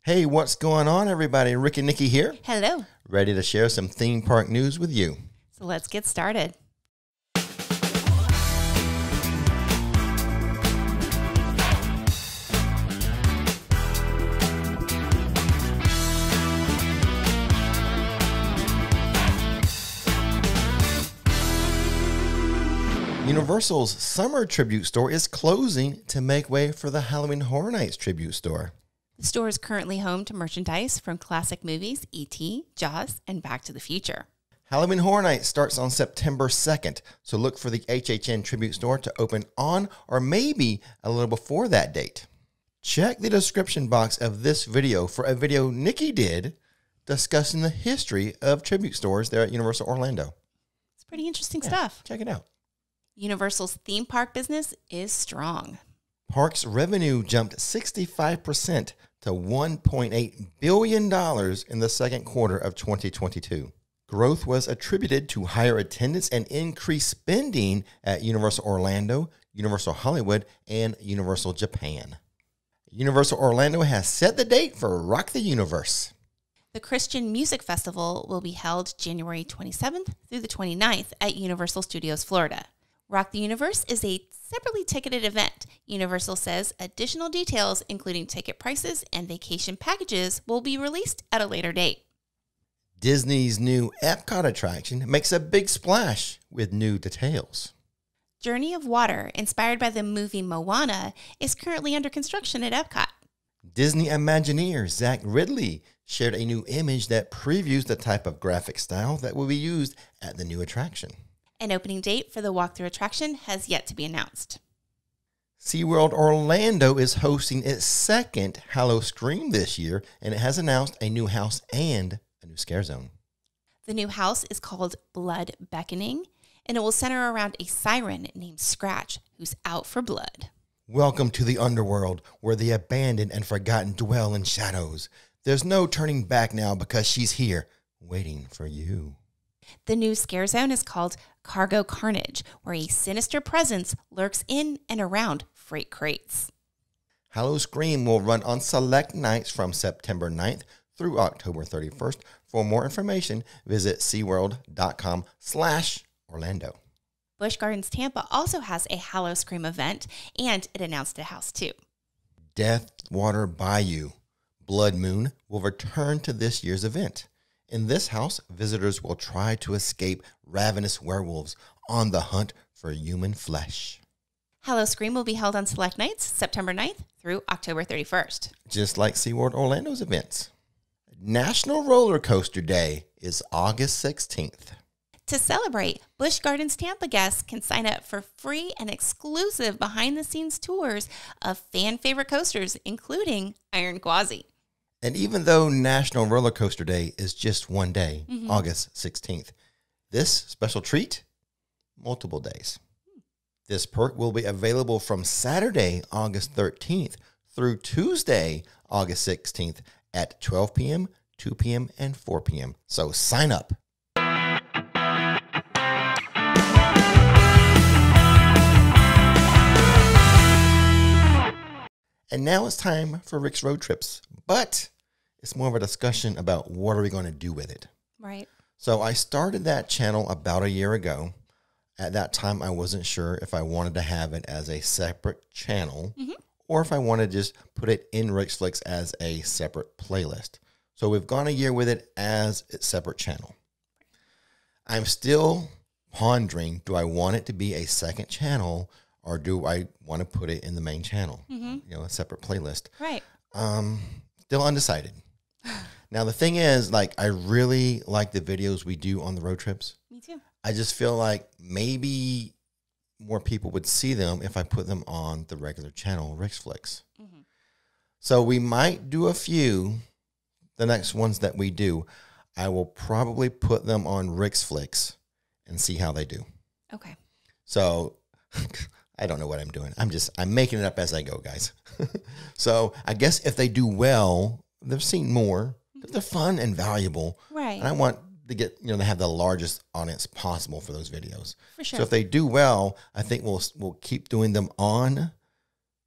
Hey, what's going on, everybody? Rick and Nikki here. Hello. Ready to share some theme park news with you. So let's get started. Universal's Summer Tribute Store is closing to make way for the Halloween Horror Nights Tribute Store. The store is currently home to merchandise from classic movies E.T., Jaws, and Back to the Future. Halloween Horror Nights starts on September 2nd, so look for the HHN Tribute Store to open on or maybe a little before that date. Check the description box of this video for a video Nikki did discussing the history of tribute stores there at Universal Orlando. It's pretty interesting stuff. Check it out. Universal's theme park business is strong. Parks revenue jumped 65% to $1.8 billion in the second quarter of 2022. Growth was attributed to higher attendance and increased spending at Universal Orlando, Universal Hollywood, and Universal Japan. Universal Orlando has set the date for Rock the Universe. The Christian Music Festival will be held January 27th through the 29th at Universal Studios Florida. Rock the Universe is a separately ticketed event. Universal says additional details, including ticket prices and vacation packages, will be released at a later date. Disney's new Epcot attraction makes a big splash with new details. Journey of Water, inspired by the movie Moana, is currently under construction at Epcot. Disney Imagineer Zach Ridley shared a new image that previews the type of graphic style that will be used at the new attraction. An opening date for the walkthrough attraction has yet to be announced. SeaWorld Orlando is hosting its second Howl-O-Scream this year, and it has announced a new house and a new scare zone. The new house is called Blood Beckoning, and it will center around a siren named Scratch, who's out for blood. Welcome to the underworld, where the abandoned and forgotten dwell in shadows. There's no turning back now because she's here, waiting for you. The new scare zone is called Cargo Carnage, where a sinister presence lurks in and around freight crates. Howl-O-Scream will run on select nights from September 9th through October 31st. For more information, visit SeaWorld.com/Orlando. Busch Gardens Tampa also has a Howl-O-Scream event, and it announced a house too. Deathwater Bayou Blood Moon will return to this year's event. In this house, visitors will try to escape ravenous werewolves on the hunt for human flesh. Howl-O-Scream will be held on select nights, September 9th through October 31st. Just like SeaWorld Orlando's events. National Roller Coaster Day is August 16th. To celebrate, Busch Gardens Tampa guests can sign up for free and exclusive behind-the-scenes tours of fan-favorite coasters, including Iron Gwazi. And even though National Roller Coaster Day is just one day, August 16th, this special treat, multiple days. This perk will be available from Saturday, August 13th through Tuesday, August 16th at 12 p.m., 2 p.m., and 4 p.m. So sign up. And now it's time for Rick's Road Trips, but it's more of a discussion about what are we going to do with it. Right. So I started that channel about a year ago. At that time, I wasn't sure if I wanted to have it as a separate channel or if I wanted to just put it in Rick's Flicks as a separate playlist. So we've gone a year with it as its separate channel. I'm still pondering, do I want it to be a second channel or do I want to put it in the main channel, a separate playlist? Right. Still undecided. Now, the thing is, I really like the videos we do on the road trips. Me too. I just feel like maybe more people would see them if I put them on the regular channel, Rick's Flicks. So we might do a few. The next ones that we do, I will probably put them on Rick's Flicks and see how they do. Okay. So I don't know what I'm doing. I'm making it up as I go, guys. So I guess if they do well, they've seen more. They're fun and valuable. Right. And I want to get, to have the largest audience possible for those videos. For sure. So if they do well, I think we'll keep doing them on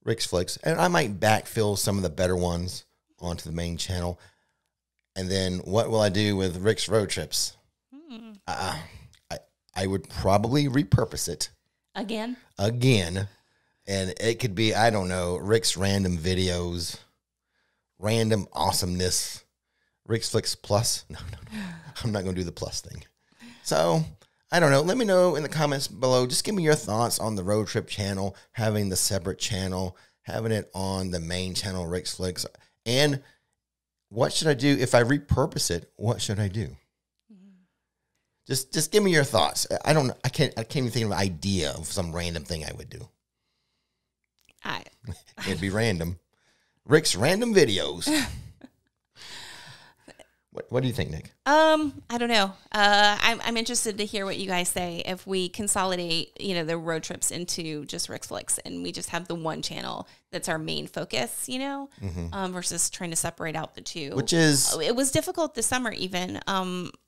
Rick's Flicks. And I might backfill some of the better ones onto the main channel. And then what will I do with Rick's Road Trips? I would probably repurpose it. Again. And it could be, I don't know, Rick's Random Videos, Random Awesomeness, Rick's Flicks Plus. No. I'm not going to do the plus thing. So, I don't know. Let me know in the comments below. Just give me your thoughts on the Road Trip channel, having the separate channel, having it on the main channel, Rick's Flicks. And what should I do if I repurpose it? What should I do? Just give me your thoughts. I can't even think of an idea of some random thing I would do. It'd be random. Rick's Random Videos. What do you think, Nick? I don't know. I'm interested to hear what you guys say. If we consolidate, the road trips into just Rick's Flicks, and we just have the one channel that's our main focus, versus trying to separate out the two. Which is, it was difficult this summer, even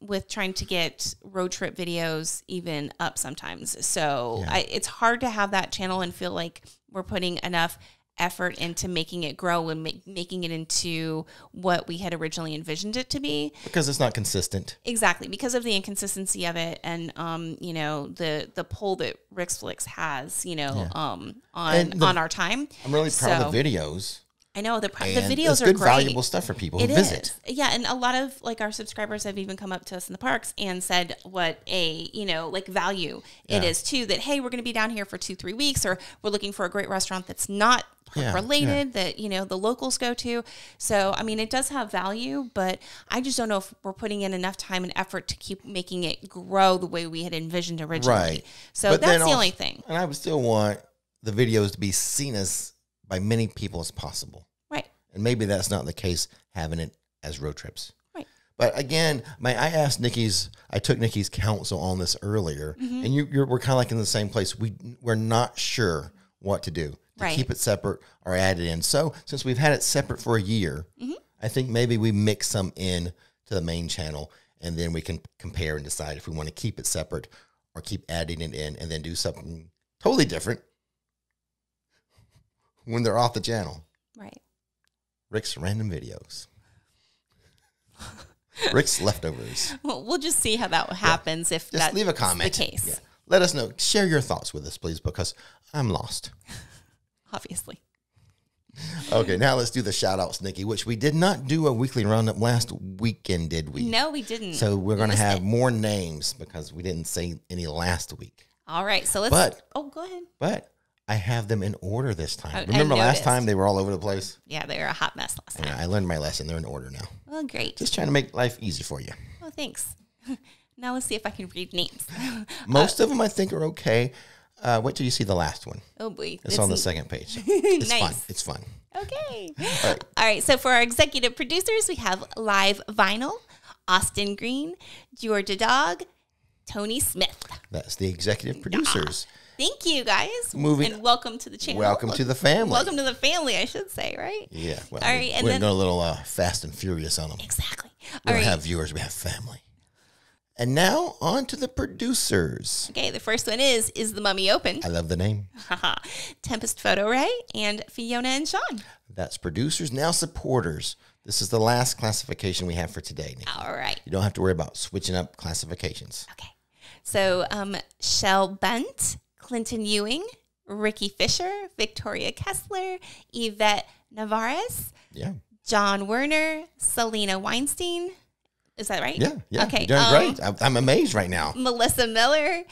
with trying to get road trip videos even up sometimes. So it's hard to have that channel and feel like we're putting enough effort into making it grow and making it into what we had originally envisioned it to be, because it's not consistent. Exactly, because of the inconsistency of it, and the pull that Rick's Flicks has, on our time. I'm really proud of the videos. I know the videos it's are good, great. valuable stuff for people who visit. Yeah, and a lot of our subscribers have even come up to us in the parks and said what a value it is too. That hey, we're going to be down here for 2-3 weeks, or we're looking for a great restaurant that's not park related that the locals go to. So I mean, it does have value, but I just don't know if we're putting in enough time and effort to keep making it grow the way we had envisioned originally. Right. So but that's the only thing. And I would still want the videos to be seen as by many people as possible. Right. And maybe that's not the case having it as road trips. Right. But again, I took Nikki's counsel on this earlier, and we're kind of like in the same place. We're not sure what to do. To keep it separate or add it in. So since we've had it separate for a year, I think maybe we mix some in to the main channel, and then we can compare and decide if we want to keep it separate or keep adding it in and then do something totally different when they're off the channel. Right. Rick's Random Videos. Rick's Leftovers. Well, we'll just see how that happens if just leave a comment. The case. Yeah. Let us know. Share your thoughts with us, please, because I'm lost. Obviously. Okay, now let's do the shout-outs, Nikki, which we did not do a weekly roundup last weekend, did we? No, we didn't. So we're going to have more names because we didn't say any last week. All right, so let's... go ahead. But I have them in order this time. Remember last time they were all over the place? Yeah, they were a hot mess last time. Yeah, I learned my lesson. They're in order now. Well, great. Just trying to make life easy for you. Well, thanks. Now let's see if I can read names. Most of them I think are okay. Wait till you see the last one. Oh, boy. It's on the second page. It's nice. fun. It's fun. Okay. All right. So for our executive producers, we have Live Vinyl, Austin Green, Georgia Dog, Tony Smith. That's the executive producers. Thank you, guys. And welcome to the channel. Welcome to the family. Welcome to the family, I should say, right? Yeah. Well, all right. We're going a little Fast and Furious on them. Exactly. We don't have viewers. We have family. And now on to the producers. Okay, the first one is The Mummy Open? I love the name. Tempest Photo Ray and Fiona and Sean. That's producers. Now supporters. This is the last classification we have for today, Nikki. All right. You don't have to worry about switching up classifications. Okay. So Shell Bunt, Clinton Ewing, Ricky Fisher, Victoria Kessler, Yvette Navarez, John Werner, Selena Weinstein. Is that right? Yeah. Okay. You're doing great. I'm amazed right now. Melissa Miller,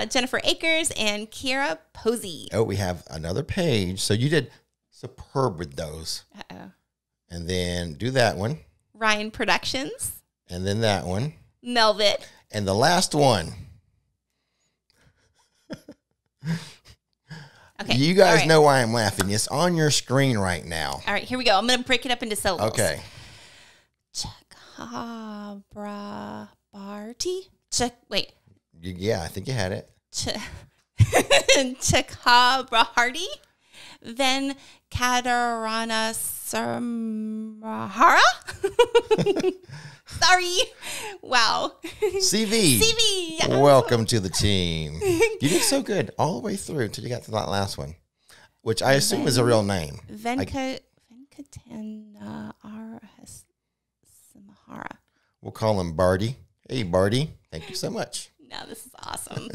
Jennifer Akers, and Kira Posey. Oh, we have another page. So you did superb with those. Uh-oh. And then do that one. Ryan Productions. And then that one. Melvit. And the last one. Okay. You guys know why I'm laughing. It's on your screen right now. All right, here we go. I'm going to break it up into syllables. Okay. Chakrabarti? Wait. Yeah, I think you had it. Chakrabarti? Then Katarana Samahara? Sorry. Wow. CV. Welcome to the team. You did so good all the way through until you got to that last one, which I assume is a real name. Venkatana We'll call him Barty. Hey, Barty. Thank you so much. No, this is awesome.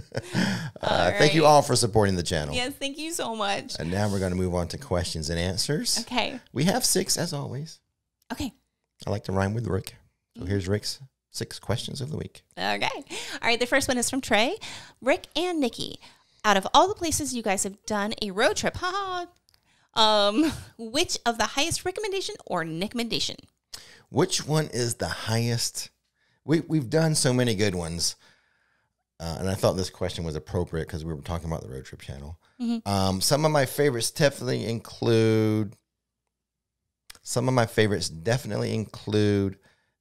Thank you all for supporting the channel. Yes, thank you so much. And now we're going to move on to questions and answers. Okay. We have 6 as always. Okay. I like to rhyme with Rick. So here's Rick's 6 questions of the week. Okay. All right. The first one is from Trey. Rick and Nikki, out of all the places you guys have done a road trip, which of the highest recommendation or nickmendation? Which one is the highest? We've done so many good ones. And I thought this question was appropriate because we were talking about the Road Trip channel. Some of my favorites definitely include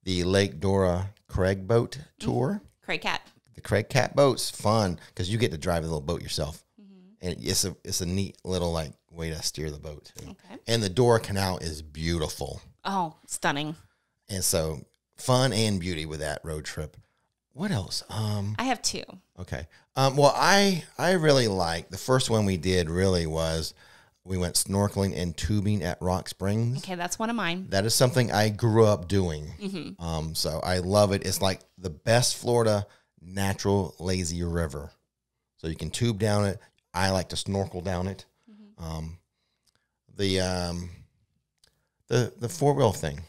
the Lake Dora Craig boat tour. Craig Cat. The Craig Cat boat's fun because you get to drive the little boat yourself. And it's a neat little like way to steer the boat. Okay. And the Dora Canal is beautiful. Oh, stunning. And so fun and beauty with that road trip. What else? I have 2. Okay. Well, I really like the first one we did really was we went snorkeling and tubing at Rock Springs. Okay, that's one of mine. That is something I grew up doing. So I love it. It's like the best Florida natural lazy river. So you can tube down it. I like to snorkel down it. The 4-wheel thing.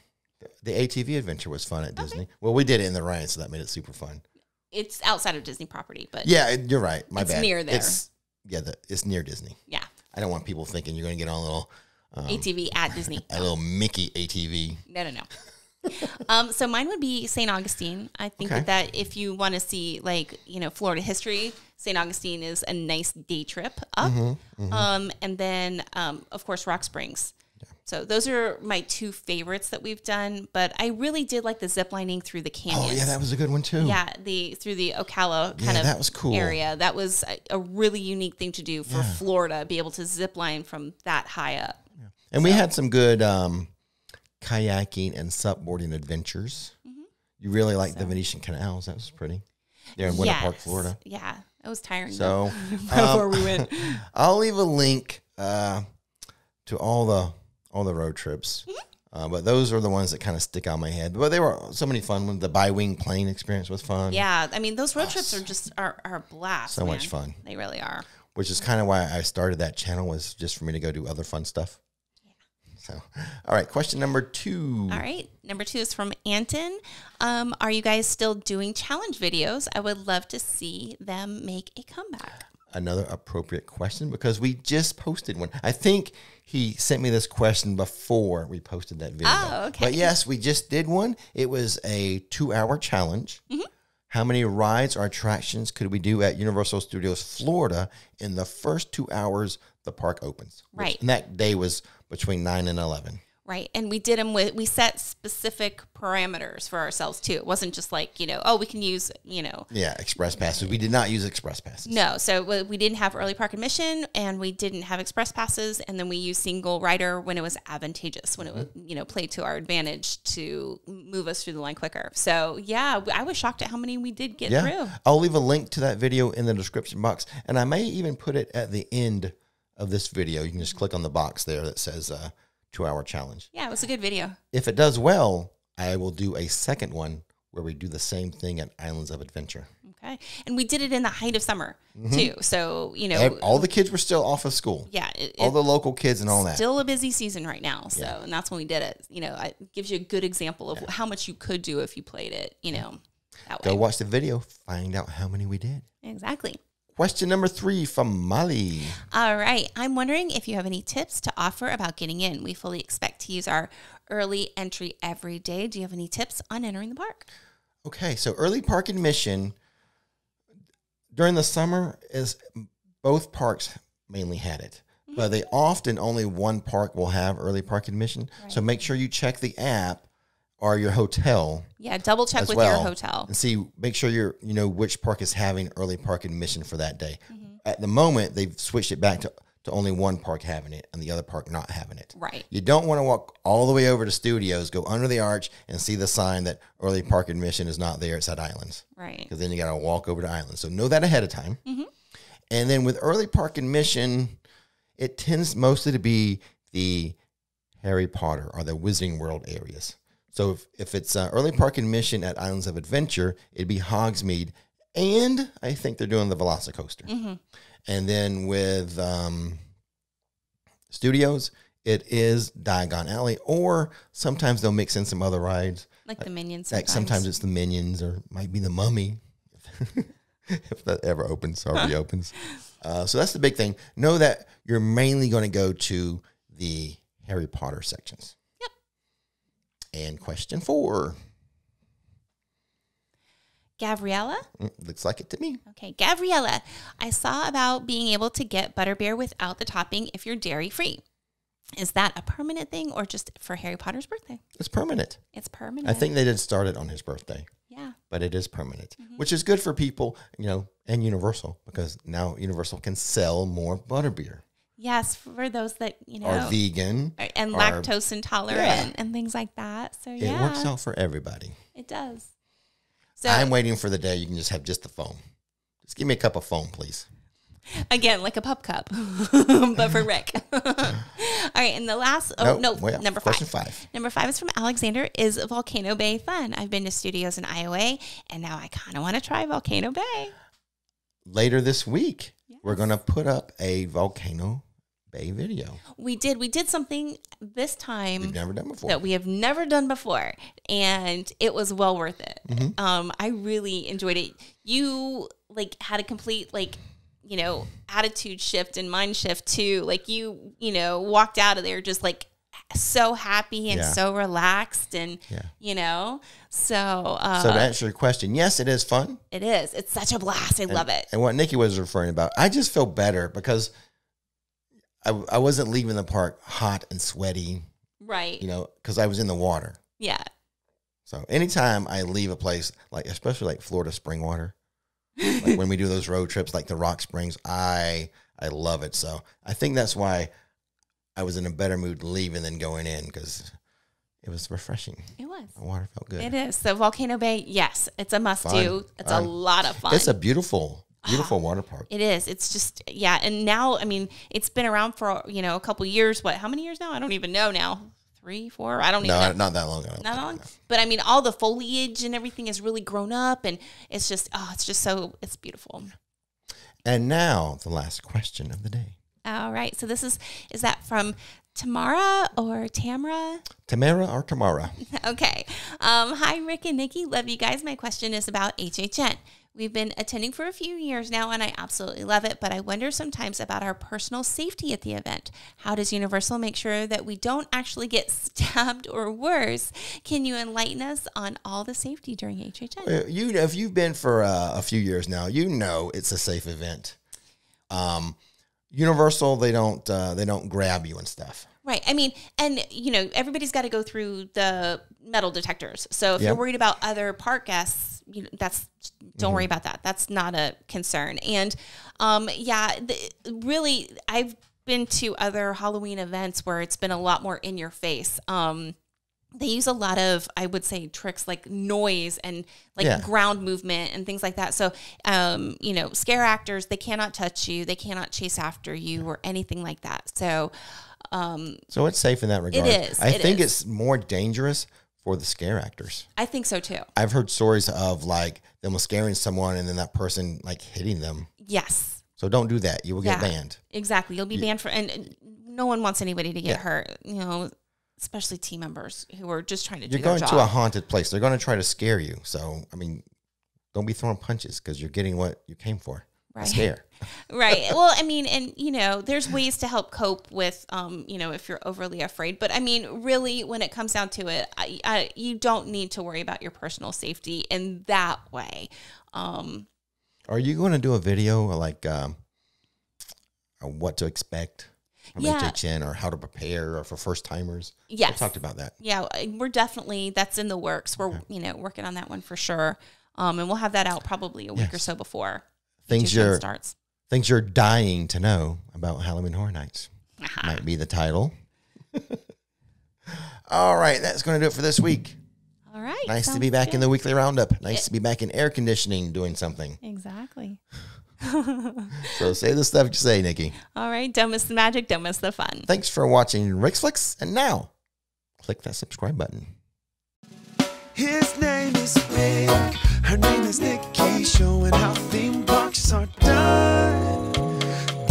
The ATV adventure was fun at Disney. Well, we did it in the rain, so that made it super fun. It's outside of Disney property, but yeah, you're right. My bad. It's near there. It's near Disney. Yeah. I don't want people thinking you're going to get on a little ATV at Disney. A little Mickey ATV. No. So mine would be St. Augustine. I think that if you want to see Florida history, St. Augustine is a nice day trip up. And then of course Rock Springs. So those are my 2 favorites that we've done, but I really did like the zip lining through the canyons. Oh yeah, that was a good one too. Yeah, through the Ocala kind of that was cool. area. That was a really unique thing to do for Florida, be able to zip line from that high up. Yeah. And we had some good kayaking and supboarding adventures. You really liked the Venetian canals. That was pretty. There in Winter Park, Florida. Yeah, it was tiring. So before we went, I'll leave a link to all the road trips. But those are the ones that kind of stick out in my head. But they were so many fun ones. The bi-wing plane experience was fun. Yeah, I mean, those road trips are a blast. So much fun. They really are. Which is kind of why I started that channel, was just for me to go do other fun stuff. Yeah. So, all right, question number 2. All right, number 2 is from Anton. Are you guys still doing challenge videos? I would love to see them make a comeback. Another appropriate question because we just posted one. I think he sent me this question before we posted that video. Oh, okay. But yes, we just did one. It was a 2-hour challenge. How many rides or attractions could we do at Universal Studios Florida in the first 2 hours the park opens? Right. And that day was between 9 and 11. Right. And we did them we set specific parameters for ourselves too. It wasn't just like, we can use, Yeah, express passes. We did not use express passes. No. So we didn't have early park admission and we didn't have express passes. And then we used single rider when it was advantageous, when it was, played to our advantage to move us through the line quicker. So yeah, I was shocked at how many we did get through. I'll leave a link to that video in the description box. And I may even put it at the end of this video. You can just click on the box there that says 2-hour challenge. Yeah, it was a good video. If it does well, I will do a second one where we do the same thing at Islands of Adventure. Okay. And we did it in the height of summer too. So, all the kids were still off of school. Yeah. All the local kids and all that. Still a busy season right now. So, and that's when we did it. It gives you a good example of how much you could do if you played it, that way. Go watch the video, find out how many we did. Exactly. Question number 3 from Molly. All right. I'm wondering if you have any tips to offer about getting in. We fully expect to use our early entry every day. Do you have any tips on entering the park? Okay. So early park admission during the summer is both parks mainly had it. But they often only one park will have early park admission. Right. So make sure you check the app or your hotel. Yeah, double check with your hotel. And make sure you know which park is having early park admission for that day. At the moment, they've switched it back to only one park having it and the other park not having it. Right. You don't want to walk all the way over to Studios, go under the arch, and see the sign that early park admission is not there. It's at Islands. Right. Because then you got to walk over to Islands. So know that ahead of time. And then with early park admission, it tends mostly to be the Harry Potter or the Wizarding World areas. So if it's early park admission at Islands of Adventure, it'd be Hogsmeade. And I think they're doing the Velocicoaster. Mm-hmm. And then with Studios, it is Diagon Alley. Or sometimes they'll mix in some other rides. Like the Minions. Like sometimes it's the Minions or might be the Mummy. If that ever opens or reopens. So that's the big thing. Know that you're mainly going to go to the Harry Potter sections. Yep. And question 4. Gabriella? Looks like it to me. Okay, Gabriella. I saw about being able to get butterbeer without the topping if you're dairy-free. Is that a permanent thing or just for Harry Potter's birthday? It's permanent. It's permanent. I think they did start it on his birthday. Yeah. But it is permanent, which is good for people, and Universal, because now Universal can sell more butterbeer. Yes, for those that, Are vegan. And lactose intolerant and things like that. So, yeah. It works out for everybody. It does. So I'm waiting for the day you can just have just the foam. Just give me a cup of foam, please. Again, like a pup cup, but for Rick. All right, and the last, number 5. Question 5. Number 5 is from Alexander. Is Volcano Bay fun? I've been to studios in Iowa, and now I kind of want to try Volcano Bay. Later this week, we're going to put up a Volcano Bay video. We did something this time We've never done before. that we have never done before, and it was well worth it. Mm-hmm. I really enjoyed it. You had a complete attitude shift and mind shift too. Like you walked out of there just so happy and so relaxed and so to answer your question, yes, it is fun. it is. It's such a blast. I love it. And what Nikki was referring about, I just feel better because I wasn't leaving the park hot and sweaty, Right. because I was in the water. Yeah. So anytime I leave a place, especially like Florida spring water, like when we do those road trips, like the Rock Springs, I love it. So I think that's why I was in a better mood leaving than going in, because it was refreshing. It was. The water felt good. It is. So Volcano Bay, yes, it's a must do. It's a lot of fun. It's a beautiful water park. It is. It's just, and now, it's been around for, a couple years. What, how many years now? I don't even know now. 3, 4? I don't even know. Not that long ago. Not long. But all the foliage and everything has really grown up, and it's just, it's beautiful. And now the last question of the day. All right. So this is that from Tamara or Tamara? Tamara or Tamara? Okay. Hi, Rick and Nikki. Love you guys. My question is about HHN. We've been attending for a few years now, and I absolutely love it, but I wonder sometimes about our personal safety at the event. How does Universal make sure that we don't actually get stabbed or worse? Can you enlighten us on all the safety during HHN? If you've been for a few years now, it's a safe event. Universal, they don't grab you and stuff. Right. Everybody's got to go through the metal detectors. So if you're worried about other park guests, don't worry about that. That's not a concern. And really, I've been to other Halloween events where it's been a lot more in your face. They use a lot of, I would say, tricks like noise and ground movement and things like that. So, scare actors, they cannot touch you. They cannot chase after you or anything like that. So it's safe in that regard. It is. I think it's more dangerous for the scare actors. I think so too. I've heard stories of them scaring someone and then that person hitting them. Yes. So don't do that. You will get banned. Exactly. You'll be banned and no one wants anybody to get hurt, especially team members who are just trying to do their job. You're going to a haunted place. They're going to try to scare you. So, don't be throwing punches because you're getting what you came for. Right. A scare. Right. Well, there's ways to help cope with, if you're overly afraid. But really, when it comes down to it, you don't need to worry about your personal safety in that way. Are you going to do a video what to expect from HHN or how to prepare or for first timers? Yes. We talked about that. Yeah, we're definitely, that's in the works. We're, working on that one for sure. And we'll have that out probably a week or so before things starts. Things you're dying to know about Halloween Horror Nights might be the title. All right, that's going to do it for this week. All right. Nice to be back in the weekly roundup. Nice to be back in air conditioning doing something. Exactly. So say the stuff you say, Nikki. All right, don't miss the magic, don't miss the fun. Thanks for watching Rick's Flicks, and now click that subscribe button. His name is Vic, her name is Nikki, showing how theme parks are done.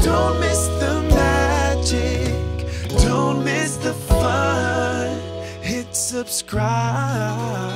Don't miss the magic, don't miss the fun. Hit subscribe.